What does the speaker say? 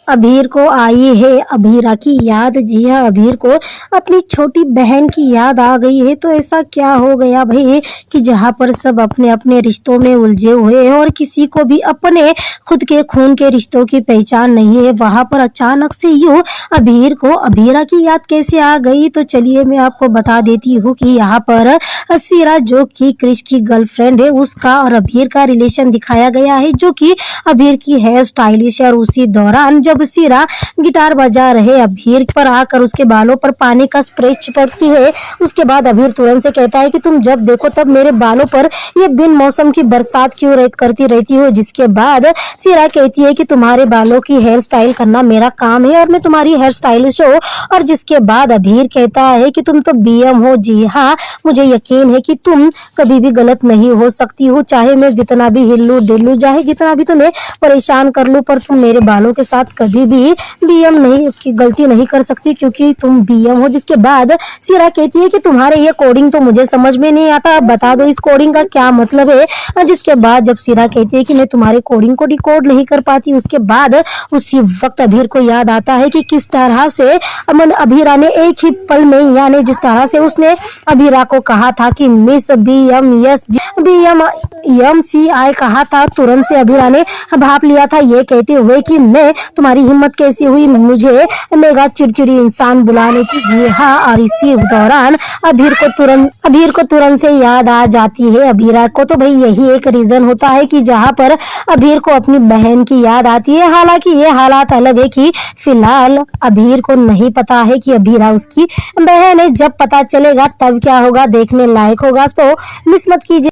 अभीर को आई है अभीरा की याद। जी हाँ, अभीर को अपनी छोटी बहन की याद आ गई है। तो ऐसा क्या हो गया भाई कि जहाँ पर सब अपने अपने रिश्तों में उलझे हुए हैं और किसी को भी अपने खुद के खून के रिश्तों की पहचान नहीं है, वहाँ पर अचानक से यूं अभीर को अभीरा की याद कैसे आ गई। तो चलिए मैं आपको बता देती हूँ कि यहाँ पर सीरा जो कि क्रिश की गर्लफ्रेंड है, उसका और अभीर का रिलेशन दिखाया गया है, जो कि अभीर की हेयर स्टाइलिश है। और उसी दौरान जब सीरा गिटार बजा रहे अभीर पर आकर उसके बालों पर पानी का स्प्रे छिड़कती है, उसके बाद अभीर तुरंत से कहता है कि तुम जब देखो तब मेरे बालों पर ये बिन मौसम की बरसात क्यों करती रहती हो। जिसके बाद सीरा कहती है कि तुम्हारे बालों की हेयर स्टाइल करना मेरा काम है और मैं तुम्हारी हेयर स्टाइलिस्ट हूँ। और जिसके बाद अभीर कहता है कि तुम तो बीएम हो। जी हाँ, मुझे यकीन है कि तुम कभी भी गलत नहीं हो सकती हो, चाहे मैं जितना भी हिल्लू डिल्लू चाहे जितना भी तुम्हें परेशान कर लूं, पर तुम मेरे बालों के साथ कभी भी बीएम नहीं की गलती नहीं कर सकती क्योंकि तुम बीएम हो। जिसके बाद सीरा कहती है कि तुम्हारे ये कोडिंग तो मुझे समझ में नहीं आता, बता दो इस कोडिंग का क्या मतलब है। जिसके बाद जब सीरा कहती है कि मैं तुम्हारे कोडिंग को डिकोड नहीं कर पाती, उसके बाद उसी वक्त अभीर को याद आता है कि किस तरह से अमन अभीरा ने एक ही पल में, यानी जिस तरह से उसने अभीरा को कहा था कि Miss BM yes BM M C I कहा था, तुरंत से अभीरा ने भाप लिया था ये कहते हुए कि मैं तुम्हारी हिम्मत कैसी हुई मुझे मेगा चिड़चिड़ी इंसान बुलाने की। जी हाँ, और इसी दौरान अभीर को तुरंत से याद आ जाती है अभीरा को। तो भाई यही एक रीजन होता है कि जहाँ पर अभीर को अपनी बहन की याद आती है। हालांकि ये हालात अलग है कि फिलहाल अभीर को नहीं पता है कि अभीरा उसकी बहन है। जब पता चलेगा तब क्या होगा, देखने लायक होगा। तो मिस मत कीजिए।